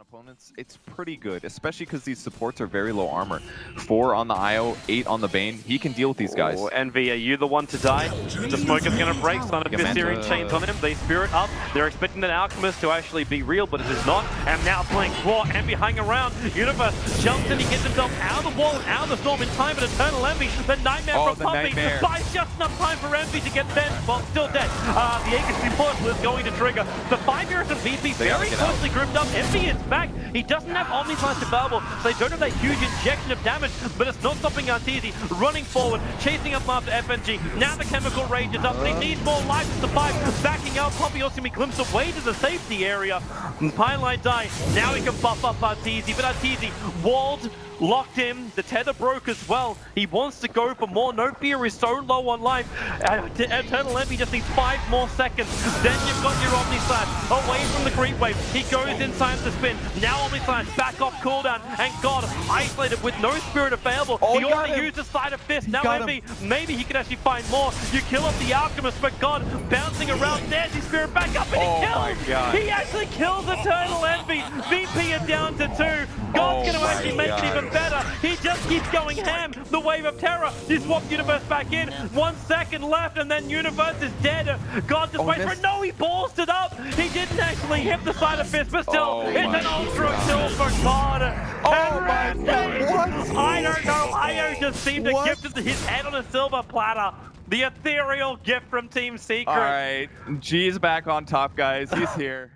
opponents, it's pretty good, especially because these supports are very low armor. 4 on the IO, 8 on the Bane. He can deal with these guys. Oh, Envy, are you the one to die? The smoke is going to break. Son of Viserion chains on him. They spirit up. They're expecting an Alchemist to actually be real, but it is not. And now playing Claw. Envy hanging around. Universe jumps in. He gets himself out of the wall and out of the storm in time. But Eternal Envy, the Nightmare from Puppy, buys just enough time for Envy to get dead. Well, still dead. The Agency push is going to trigger. The 5 years of VP very closely grouped up. Envy is back. He doesn't have Omni Slash available, so they don't have that huge injection of damage, but it's not stopping Arteezy running forward, chasing up after FNG. Now the Chemical Rage is up, but he needs more life to survive. Backing out, Poppy also can be glimpsed away to the safety area. Pylite die. Now he can buff up Arteezy, but Arteezy walled, locked in, the tether broke as well. He wants to go for more. No Fear is so low on life. Eternal Envy just needs 5 more seconds. Then you've got your Omni Slash away from the creep wave. He goes inside the spin. Now Omni Slash back off cooldown. And God, isolated with no spirit available. He already used the side of fist. Now Envy, maybe he can actually find more. You kill off the Alchemist, but God, bouncing around. There's his spirit back up, and he kills. He actually kills Eternal Envy. VP are down to 2. God's going to actually make it even better. He just keeps going ham. The Wave of Terror. You swap Universe back in. 1 second left, and then Universe is dead. God just waits for it. No, he ballsed it up. He didn't actually hit the side of fist, but still, it's an ultra kill for God. Oh my God. What? I don't know. IO just seemed to gift his head on a silver platter. The ethereal gift from Team Secret. All right, G is back on top, guys. He's here.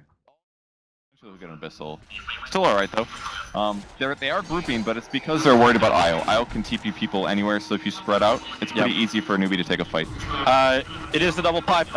We'll get an Abyssal. Still alright though. They are grouping, but it's because they're worried about IO. IO can TP people anywhere, so if you spread out, it's pretty easy for a newbie to take a fight. It is the double pipe.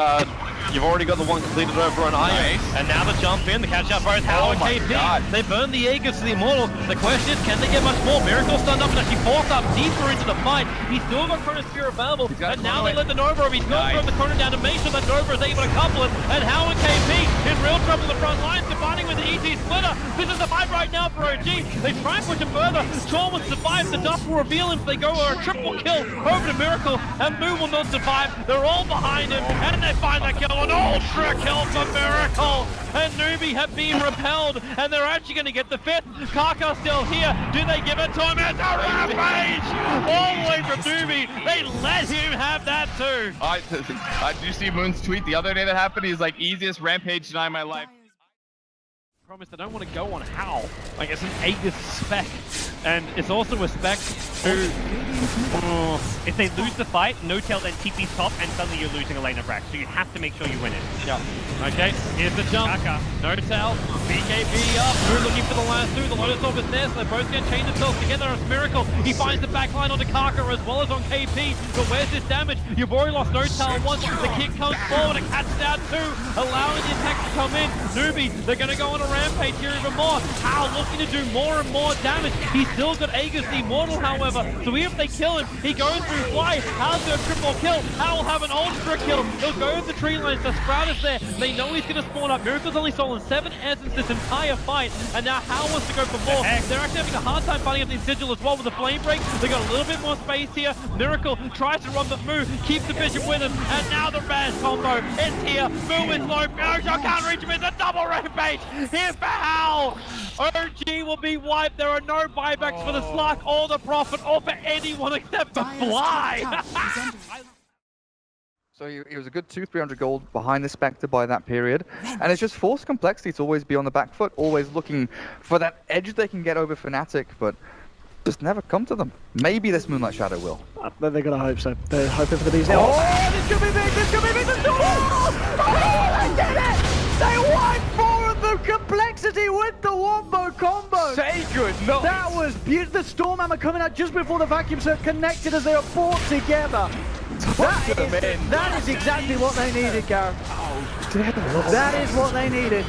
You've already got the one completed over on IO. And now the jump in, the catch up both Hao and KP. They burn the Aegis to the Immortal. The question is, can they get much more? Miracle stunned up and actually forced up deeper into the fight. He's still got Chrono Spear available, and now they let the Nova over. He's gone from the corner down to make sure that Nova is able to couple it. And Hao and KP in real trouble in the front lines, combining with the ET splitter. This is the fight right now for OG. They try and push him further. Shaw will survive. The dust will reveal him if they go for a triple kill over to Miracle, and Moo will not survive. They're all behind him, and they find that kill. An ultra kill for Miracle. And Newbie have been repelled, and they're actually going to get the 5th. Kaka's still here. Do they give it to him? It's a Rampage! All the way from Newbie. They let him have that too. Did you see Moon's tweet the other day that happened? He's like, easiest Rampage deny in my life. Promise they don't want to go on Hal. Like, it's an Aegis spec, and it's also a spec who, if they lose the fight, no tail then TP's top, and suddenly you're losing a lane of rack, so you have to make sure you win it. Yeah. Okay, here's the jump. No tail. BKB up. We're looking for the last 2. The Lotus Orb is there, so they're both going to chain themselves together. It's Miracle. He finds the backline onto Kaka as well as on KP. But where's this damage? You've already lost no tail once. The kick comes forward and catches out 2, allowing the attack to come in. Newbie, they're going to go on a Rampage here even more. Hal looking to do more and more damage. He's still got Aegis the Immortal, however. So even if they kill him, he goes through fly. Hal's got a triple kill. Hal will have an ultra kill. He'll go with the tree lines. The Sprout is there. They know he's going to spawn up. Miracle's only stolen 7 essence this entire fight, and now Hal wants to go for more. They're actually having a hard time fighting up the Sigil as well with the Flame Break. They got a little bit more space here. Miracle tries to run the Moo, keeps the Bishop with him, and now the Raz combo is here. Moo is low. Miracle can't reach him. It's a double Rampage. Here's for Hal. OG will be wiped. There are no buybacks for the Slark or the Prophet or for anyone except the Fly. So he was a good 200-300 gold behind the Spectre by that period, and it's just forced Complexity to always be on the back foot, always looking for that edge they can get over Fnatic, but just never come to them. Maybe this Moonlight Shadow will. They're gonna hope so. They're hoping for the bees now. Oh, this could be big! This could be big! Oh, they did it! They won 4 of them! Complexity with the wombo combo! Say good, no. That was beautiful. The Storm Hammer coming out just before the Vacuum Surge connected as they are fought together. That is exactly what they needed, Gareth. That is what they needed.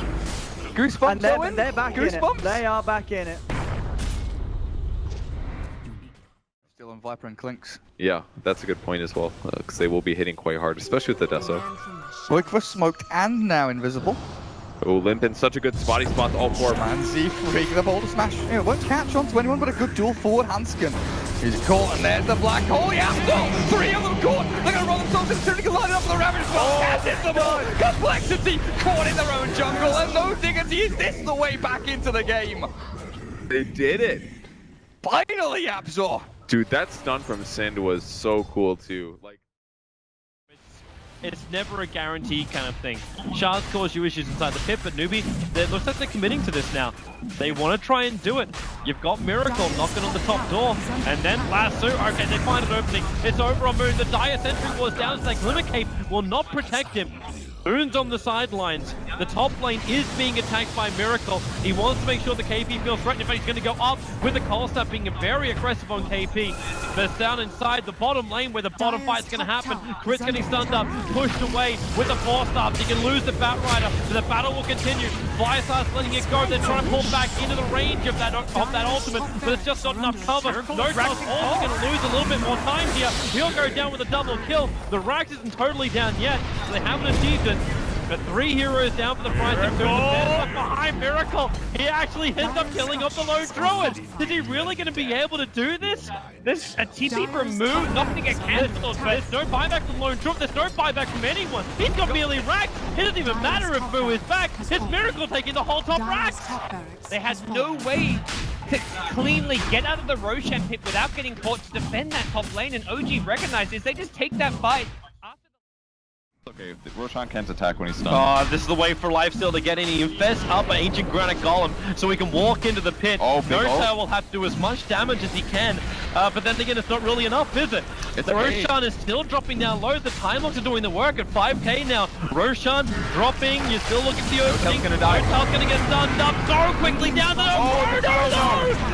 Goosebumps, and they're back in it. They are back in it. Still on Viper and Clinks. Yeah, that's a good point as well, because they will be hitting quite hard, especially with the Deso. Boykva smoked and now invisible. Oh, Limp in such a good spotty spot, all 4. Man, Z freaking the boulder smash. It won't catch on to anyone but a good dual forward handskin. He's caught, and there's the black hole. Yeah, no, 3 of them caught. They're gonna roll themselves into the line up for the Ravage as well. Can't hit them all. Complexity caught in their own jungle, and no diggity. Is this the way back into the game? They did it. Finally, Absol. Dude, that stun from Sind was so cool too. Like, It's never a guarantee kind of thing. Shards cause you issues inside the pit, but Newbie, it looks like they're committing to this now. They want to try and do it. You've got Miracle knocking on the top door, and then Lasso. Okay, they find an opening. It's over on Moon. The Dire Sentry was down. It's like Glimmer Cape will not protect him. Moon's on the sidelines. The top lane is being attacked by Miracle. He wants to make sure the KP feels threatened, but he's going to go up with the Cold Snap being very aggressive on KP. But it's down inside the bottom lane where the bottom fight's going to happen. Crit's getting stunned up, pushed away with the Force Staff. He can lose the Batrider, but the battle will continue. Firestar's letting it go. They're trying to pull back into the range of that ultimate, but it's just not enough cover. No Rax also going to lose a little bit more time here. He'll go down with a double kill. The Rax isn't totally down yet, so they haven't achieved it. But 3 heroes down for the price of 2. Behind Miracle. He actually ends up killing off the Lone Druid. Is he really going to be able to do this? There's a TP from Moon, not going to get cancelled. There's no buyback from Lone Druid. There's no buyback from anyone. He's got merely Rax. It doesn't even matter if Moo is back. It's Miracle taking the whole top Rax. They had no way to cleanly get out of the Roshan pit without getting caught to defend that top lane, and OG recognizes they just take that fight. Okay, Roshan can't attack when he's stunned. Oh, this is the way for Lifesteal to get in. He infests up an Ancient Granite Golem so he can walk into the pit. Oh, big Notail will have to do as much damage as he can, but then again, it's not really enough, is it? Roshan is still dropping down low. The Time Locks are doing the work at 5k now. Roshan dropping. You're still looking for the opening. Notail's going to get stunned up so quickly down the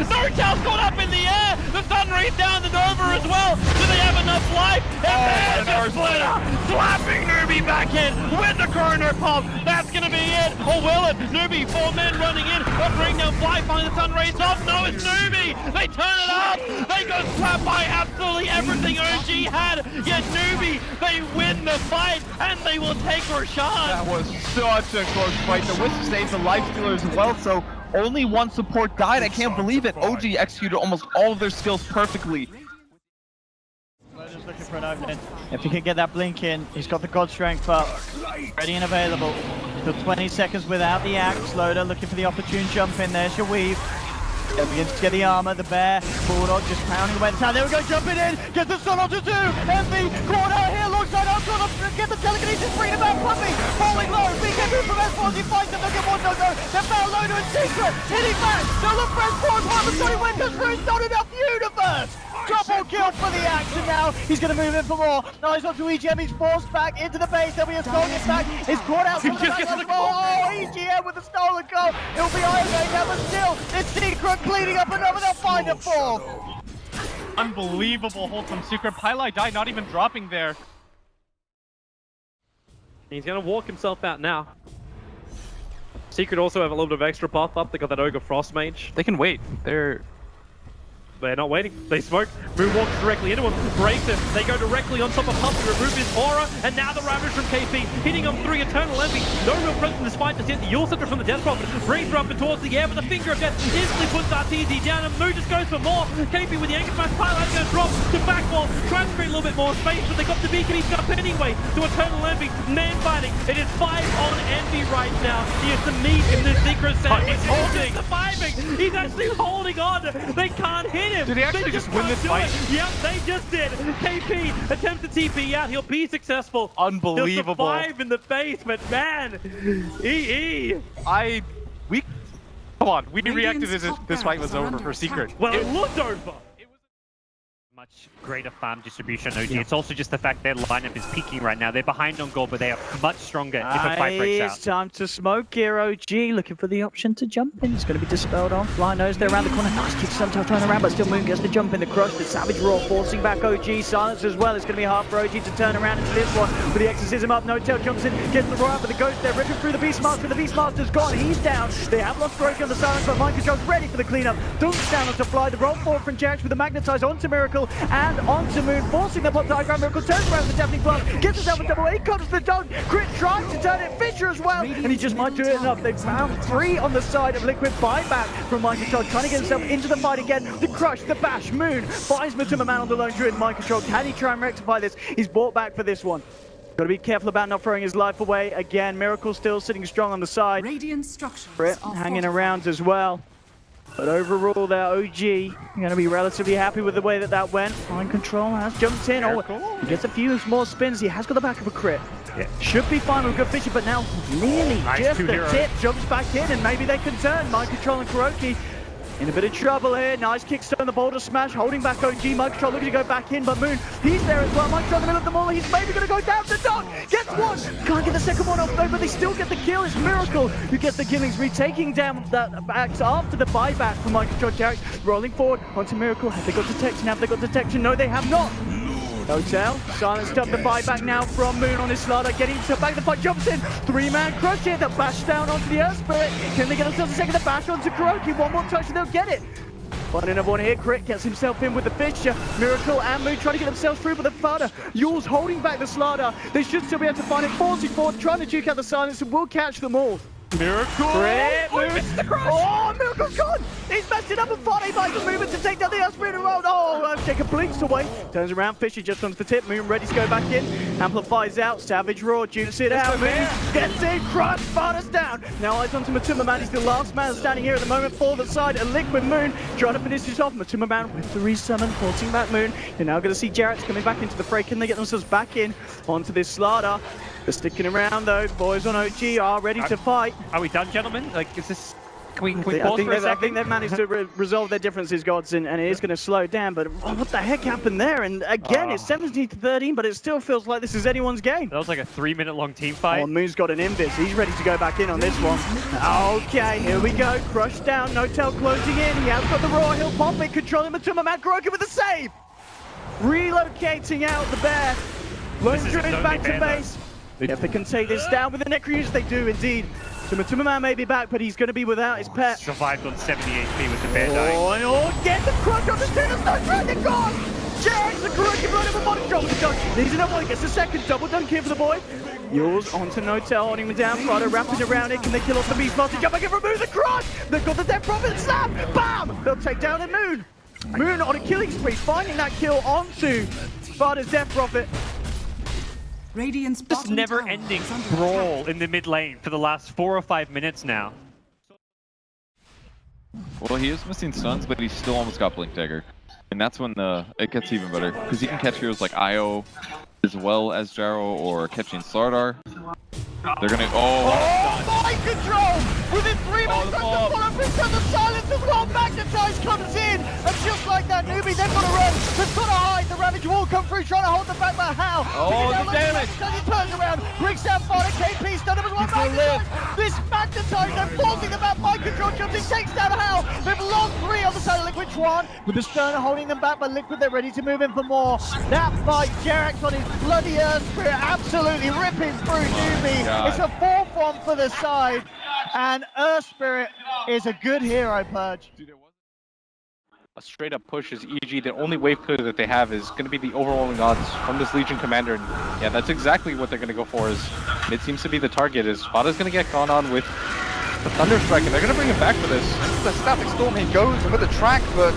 Notail's caught up in the air. The Sun Rays down the Nova as well. Do they have enough life? And there's the Splitter slapping Newbie back in with the Chrono Pop. That's going to be it. Or will it? Newbie, 4 men running in. They'll bring down Fly, finally the Sun Rays off. No, it's Newbie. They turn it up. They go slapped by absolutely everything OG had. Yet Newbie, they win the fight and they will take Roshan. That was such a close fight. The Wisp saved the life stealers as well, so only one support died. I can't believe it. OG executed almost all of their skills perfectly. Just looking for an opening. If he can get that blink in, he's got the God Strength up, ready and available. Still 20 seconds without the axe. Loader looking for the opportune jump in. There's your weave. Begins to get the armor, the bear, Bulldog just pounding away the town. There we go, jumping in, get the stun onto 2. Envy, caught out here, alongside up, get the telekinesis, bring it back, Puppy, falling low, BK move from S4, he fights them, they'll get more, no, they're found Loader and Secret, hitting back, they'll look for S4, but Sony Winters through, it's not enough universe! Double kill for the action now, he's going to move in for more, now he's up to EGM, he's forced back into the base, there'll be a stolen back, he's caught out from the back as well, oh, EGM with the stolen goal, it'll be Iron Man now, but still, it's Secret cleaning up another, they'll find a 4. Unbelievable hold from Secret. Pylai died, not even dropping there. He's going to walk himself out now. Secret also have a little bit of extra buff up. They got that Ogre Frost Mage. They can wait. They're not waiting. They smoke. Moon walks directly into him, breaks him. They go directly on top of Puppy, remove his aura, and now the Ravage from KP, hitting on 3 Eternal Envy. No real presence in this fight just yet. The Yule Scepter from the Death Prophet brings her up and towards the air, but the Finger of Death instantly puts RTZ down, and Moon just goes for more. KP with the Anchor Smash, Pylai's going to drop to backwall, trying to create a little bit more space, but they got the beacon, he's up anyway to Eternal Envy. Man fighting. It is 5 on Envy right now. He has the meat in the Secret Sand. He's holding, surviving. He's actually holding on. They can't hit him. Did he actually just win this fight? Yep, they just did. KP attempts to TP out. He'll be successful. Unbelievable. He'll survive in the face, but man, EE. Come on, we reacted as if this fight was over for Secret. Well, it looked over. Much greater farm distribution, OG. It's also just the fact their lineup is peaking right now. They're behind on gold, but they are much stronger if a fight breaks out. It's time to smoke here, OG. Looking for the option to jump in. It's going to be dispelled on. Fly knows they're around the corner. Nice kick, sometimes turn around, but still Moon gets the jump in the crush. The Savage Roar forcing back OG. Silence as well. It's going to be hard for OG to turn around into this one. With the Exorcism up, Notail jumps in, gets the Roar out, but the Ghost there, ripping through the Beastmaster. The Beastmaster's gone. He's down. They have lost Broken on the Silence, but Mind Control's ready for the cleanup. Dunk's down onto Fly. The roll forward from Jax with the Magnetize onto Miracle. gold, and onto Moon, forcing the pop diagram. Miracle turns around with the deafening blast, gets himself a double A, comes the dunk, Crit tries to turn it, Fisher as well, and he just might do it enough. They've found 3 on the side of Liquid, buyback from Mind Control, trying to get himself into the fight again. The crush, the bash, Moon finds Matuma Man on the lone druid. Mind Control, can he try and rectify this? He's brought back for this one. Got to be careful about not throwing his life away. Again, Miracle still sitting strong on the side. Radiant structures Brit are hanging fortified. around as well. But overall, their OG going to be relatively happy with the way that went. Mind Control has jumped in. Oh, he gets a few more spins. He has got the back of a crit. Yeah. Should be fine with good fishing, but now nearly Nice just 2-0. the tip jumps back in, and maybe they can turn. Mind Control and Kuroki in a bit of trouble here. Nice kickstone, the boulder smash, holding back OG. Mind Control looking to go back in, but Moon, he's there as well. Mind Control in the middle of the mall. He's maybe going to go down to dunk. Gets one. Can't get the second one off though, but they still get the kill. It's Miracle who gets the killings, retaking down that axe after the buyback from Mind Control. Jarek rolling forward onto Miracle. Have they got detection? Have they got detection? No, they have not. Hotel, silenced up the buyback now from Moon on his slider, getting to back the fight, jumps in, 3-man crush here, the bash down onto the Earth Spirit. Can they get themselves a second? The bash onto Kuroki, one more touch and they'll get it. Find another one here, Crit gets himself in with the Fisher. Miracle and Moon trying to get themselves through, but the Fada, Yule's holding back the slider. They should still be able to find it, forcing forward, trying to duke out the silence, and will catch them all. Miracle! Crit, oh, Miracle's gone! He's messed it up and Fada by the movement to take down the Earth Spirit around. Oh, Jacob blinks away, turns around, Fisher just onto the tip, Moon ready to go back in, amplifies out, Savage Roar, jukes it out, Moon gets in, Crush, Fada's down. Now eyes onto Matuma Man, he's the last man standing here at the moment for the side, a Liquid Moon trying to finish this off. Matuma Man with the resummon, forcing back Moon. You're now going to see Jarrett's coming back into the fray. Can they get themselves back in onto this Slardar? They're sticking around though, the boys on OG are ready to fight. Are we done, gentlemen? Like, is this... Can we I pause think for a they've- I second? think they've managed to resolve their differences, Gods, and it is going to slow down. But what the heck happened there? And again, it's 17-13, but it still feels like this is anyone's game. That was like a 3-minute-long team fight. Oh, Moon's got an invis. He's ready to go back in on this one. Okay, here we go. Crush down. No-Tail closing in. He has got the Roar. He'll pop it. Controlling Matuma. Matt Kuroki with the save. Relocating out the bear. Lone This is Druid his back only to bear, base. If they can take this down with the Necrouse, they do indeed. So Matuma Man may be back, but he's going to be without his pet. Survived on 70 HP with the bear dying. Oh, and get the crush on the Tunas, no threat, they're gone! Jags the Kuroki blood over body drop with the dunk. Needs another one, gets a second double dunk here for the boy. Yules onto No-Tail, holding him down. Prado wrapping around it. Can they kill off the Beastmaster? Jump back and remove the crush! They've got the Death Prophet slam! Bam! They'll take down the Moon. Moon on a killing spree, finding that kill onto Fada's Death Prophet. Radiant's This bottom never-ending tower is under brawl attack. in the mid lane for the last 4 or 5 minutes now. Well, he is missing stuns, but he's still almost got Blink Dagger. And that's when it gets even better. Because he can catch heroes like Io, as well as Jaro, or catching Slardar. They're gonna... Oh, Mind Control! Within 3 minutes, the the bomb. follow brings down the silence as well. Magnetize comes in, and just like that, Newbie, they've got to run. They've got to hide. The Ravage will come through, trying to hold them back, but how? Oh, the damage. He turns around, brings down Fada, KP, stun him as well. Magnetize! This Magnetize, they're forcing them out. Mind Control jumps in, takes down Hal. They've lost 3 on the side of Liquid Tron, with the stun holding them back, but Liquid, they're ready to move in for more. That fight, Jarek's on his bloody Earth Spirit, absolutely ripping through Newbie. God. It's a 4-1 for the side, and Earth Spirit is a good hero, Purge. A straight up push is EG. The only wave clear that they have is going to be the overwhelming odds from this Legion commander. And yeah, that's exactly what they're going to go for. Is it seems to be the target. Is Fada's going to get gone on with the Thunderstrike, and they're going to bring him back for this. The Static Storm, he goes with the track, but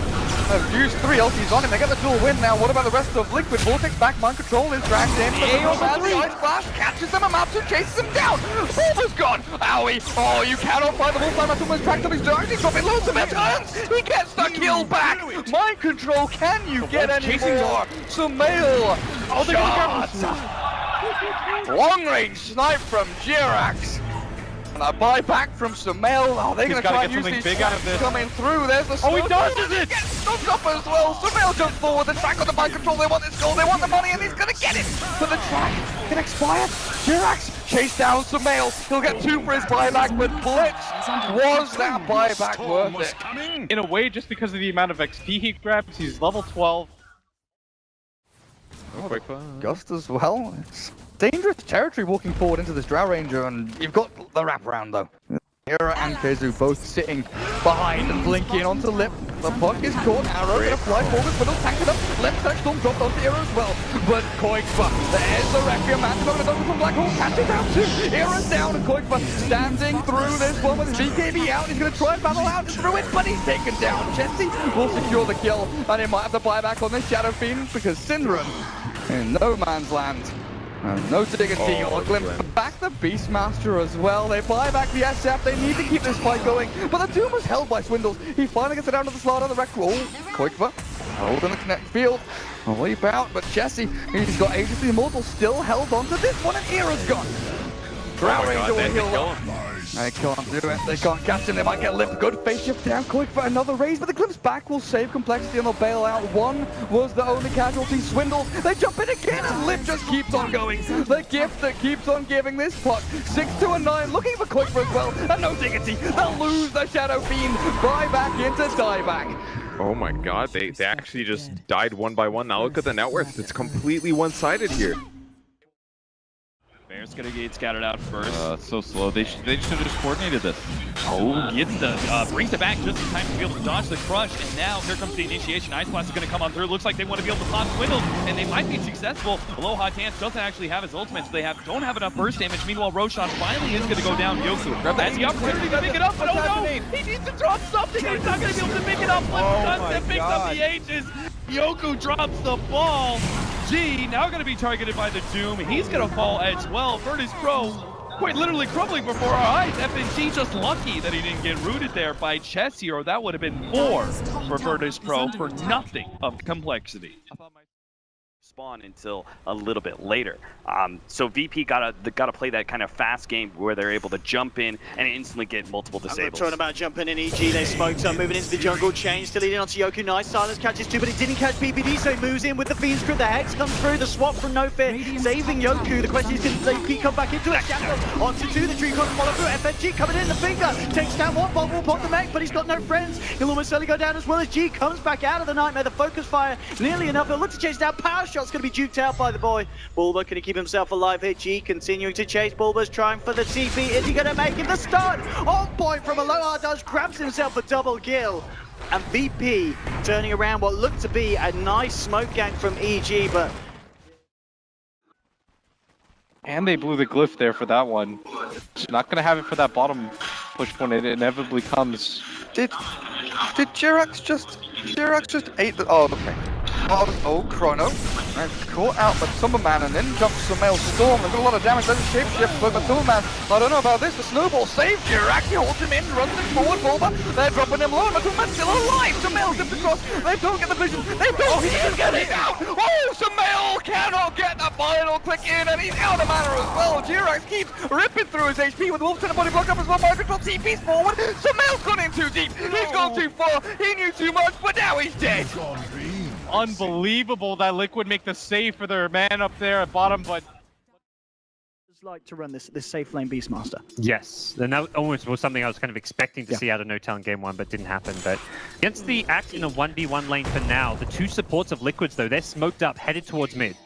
used 3 ultis on him. They get the dual win now. What about the rest of Liquid? Vortex back, Mind Control is dragged in. The Ice Flash catches them, Amatsu chases him down. Wolver's gone. Owie. Oh, you cannot find the Wolf. Amatu's tracked up his dirt. He's dropping loads of turns. He gets the kill back. Mind Control, can you get any more? Sumail. Oh, they're gonna Long range snipe from Jirax. And a buyback from Sumail. Oh, they're going to try and use these big out of this. coming through. There's the Oh, he smoke. dodges it! Gets snubbed up as well. Sumail jumps forward. The track on the Mind Control. They want this goal. They want the money, and he's going to get it. But the track can expire. Jirax chase down Sumail. He'll get 2 for his buyback, but Blitz, was that buyback worth it? In a way, just because of the amount of XP he grabs, he's level 12. Gust as well. It's dangerous territory walking forward into this Drow Ranger, and you've got the wraparound though. Hera and Kezu both sitting behind and blinking onto Lip. The puck is caught. Arrow gonna fly forward. Fiddle tanked it up. Left side storm dropped onto Hero as well. But Koikva, there's the Requiem. Man's going to go from Black Hole. Catches down too. Hero's down. And Koikva standing through this one with BKB out. He's going to try and battle out through it, but he's taken down. Jesse will secure the kill. And he might have to buy back on this Shadow Fiend because Synderen in no man's land. No diggity or glimpse. Back the Beastmaster as well. They buy back the SF. They need to keep this fight going. But the Doom was held by Swindles. He finally gets it down to the slot on the wreck. Oh, Koikva holding the connect field. A leap out, but Jesse, he's got Agency Immortal still held on to this one, and Era's gone. Drowning to a heal. They can't do it. They can't catch him. They might get limped. Good face shift down. Quick for another raise, but the Glimpse back will save Complexity and they'll bail out. One was the only casualty. Swindle. They jump in again and Lip just keeps on going. The gift that keeps on giving this puck. 6-2-9. Looking for Quick for as well. And no diggity. They'll lose the Shadow Fiend. Buy back into dieback. Oh my god, they actually just died one by one. Now look at the net worth. It's completely one-sided here. Bear's gonna get scouted out first. So slow. They should have just coordinated this. Oh, gets the brings it back just in time to be able to dodge the crush, and now here comes the initiation. Ice Blast is gonna come on through. Looks like they want to be able to pop Swindle, and they might be successful. Aloha Dance doesn't actually have his ultimate, so they don't have enough burst damage. Meanwhile, Roshan finally is gonna go down. Yoku has the opportunity to pick it up, but oh no! He needs to drop something. He's not gonna be able to pick it up. That picks up the Aegis. Yoku drops the ball. G now going to be targeted by the Doom. He's going to fall as well. Virtus Pro quite literally crumbling before our eyes. FNG just lucky that he didn't get rooted there by Chessie, or that would have been more for Virtus Pro for nothing of Complexity. Spawn until a little bit later. So VP gotta play that kind of fast game where they're able to jump in and instantly get multiple disables. Talking about jumping in EG, they smoked up, moving into the jungle, change to leading onto Yoku. Nice silence catches two, but it didn't catch PPD, so he moves in with the Fiend's Grip. The Hex comes through, the swap from No Fear, saving Yoku. The question is, can VP come back into it? Shadow onto two, the tree can't follow through. FNG coming in, the finger takes down one, Bob will pop the mech, but he's got no friends. He'll almost certainly go down as well as G comes back out of the Nightmare. The focus fire nearly enough. He'll look to chase down. Power shot's going to be duked out by the boy. Bulba can he keep himself alive here? G continuing to chase. Bulba's trying for the TP. Is he going to make him the stun? On point from Aloha does, grabs himself a double kill. And VP turning around what looked to be a nice smoke gank from EG, but... And they blew the glyph there for that one. Not going to have it for that bottom push when it inevitably comes. Did Jirax just ate the... Oh, okay. Oh, Chrono. Caught out by Tumberman and then jumps the Male Storm. They've got a lot of damage. There's a shapeshift, but Tumberman, I don't know about this. The snowball saved Jirax. He holds him in, runs him forward. Bulba, they're dropping him low. But Tumberman's still alive. Sumail zips across. They don't get the vision. They don't. He can get it out. Oh, Sumail cannot get the final click in, and he's out of mana as well. Jirax keeps ripping through his HP with Wolf Center body block up as well. Fire control TP's forward. Sumail's gone in too deep. He's gone too far. He knew too much, but now he's dead. Unbelievable that Liquid make the save for their man up there at bottom, but... It's like to run this safe lane Beastmaster. Yes, and that almost was something I was kind of expecting to see out of No Talent Game 1, but didn't happen. But against the Act in a 1v1 lane for now, the two supports of Liquids, though, they're smoked up, headed towards mid.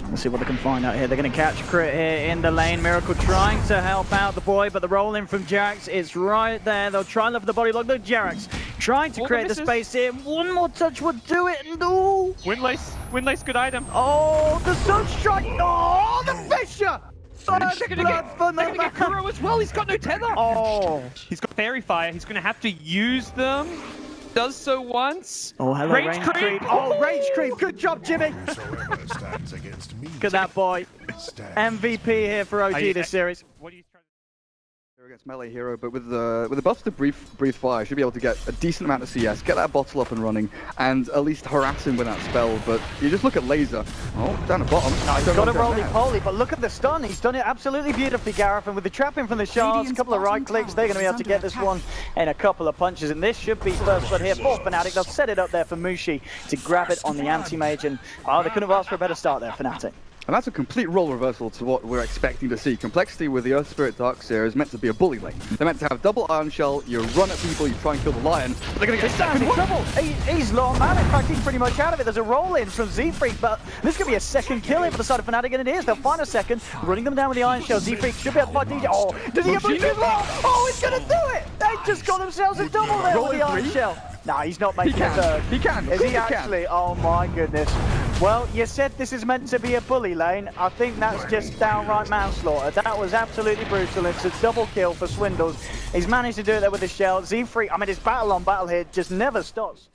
Let's see what they can find out here. They're going to catch Crit here in the lane. Miracle trying to help out the boy, but the roll in from Jarax is right there. They'll try and look for the body lock. Look, Jarax trying to create the space here. One more touch would do it. And ooh. Windlace, good item. Oh, the Sunstrike. Oh, the Fisher. They're gonna get Kuro as well. He's got no tether. Oh, he's got Fairy Fire. He's going to have to use them. Does so once. Oh, hello, Rage Creep. Oh, Rage Creep. Good job, Jimmy. Look at that boy. MVP here for OG this series. What are you trying against melee hero, but with the buffs to breathe fire, should be able to get a decent amount of CS, get that bottle up and running, and at least harass him with that spell. But you just look at Laser. Oh, down the bottom. No, he's got a roly-poly, but look at the stun. He's done it absolutely beautifully, Gareth. And with the trapping from the shards, a couple of right clicks, they're going to be able to get this one in a couple of punches. And this should be first blood here for Fnatic. They'll set it up there for Mushi to grab it on the anti-mage. And they couldn't have asked for a better start there, Fnatic. And that's a complete role reversal to what we're expecting to see. Complexity with the Earth Spirit Darkseer is meant to be a bully lane. They're meant to have double Iron Shell, you run at people, you try and kill the Lion, but they're going to get stuck in trouble. He's low on mana. In fact, he's pretty much out of it. There's a roll-in from Z-Freak, but this could be a second kill here for the side of Fnatic, and it is. They'll find a second, running them down with the Iron Shell. Z-Freak should be able to fight DJ. Oh, does he have a move? Oh, he's going to do it! They just got themselves a double there with the Iron Shell. No, he's not making can. a third. He can. Is Of he course he can. actually? Oh my goodness. Well, you said this is meant to be a bully lane. I think that's just downright manslaughter. That was absolutely brutal. It's a double kill for Swindles. He's managed to do it there with the shell. Z3, I mean, his battle on battle here just never stops.